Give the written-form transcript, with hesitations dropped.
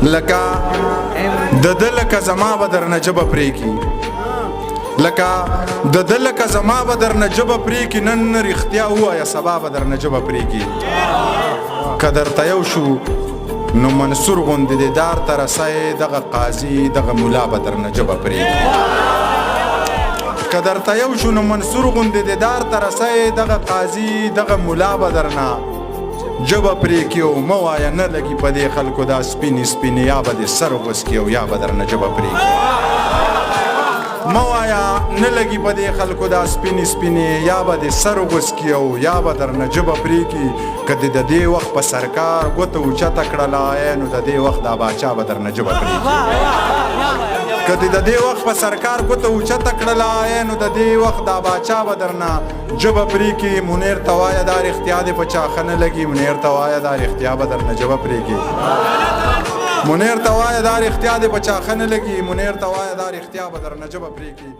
لکه د ده لکه زما به درنه ژبه پرېږي لکه د ده لکه زما به درنه ژبه پرېږي نن رښتیا ووایه سبا به درنه ژبه پرېږي که درته یو شو نو منصور غوندې دیدار ته رسی دغه قاضي دغه ملا به درنه ژبه پرېږي که درته یو شو نو منصور غوندې دیدار ته رسی دغه قاضي دغه ملا به درنه ژبه پرېږي او مه وایه نه لګي په دې خلکو دا سپینې سپینې یا به دې سر غوڅکي او یا به درنه ژبه پرېږي مه وایه نه لګي په دې خلکو دا سپینې سپینې یا به دې سر غوڅکي او یا به درنه ژبه پرېږي که دې د دې وخت په سرکار ګوته اوچته کړله نو د دې وخت دا باچا به درنه ژبه پرېږي که دې د دې وخت په سرکار ګوته اوچته کړله نو د دې وخت دا باچا به درنه ژبه پرېږي منیر ته وایه دا رښتیا دې په چا ښه نه لګي منیر ته وایه دا رښتیا به درنه ژبه پرېږي منیر ته وایه دا رښتیا دې په چا ښه نه لګي منیر ته وایه دا رښتیا به درنه ژبه پرېږي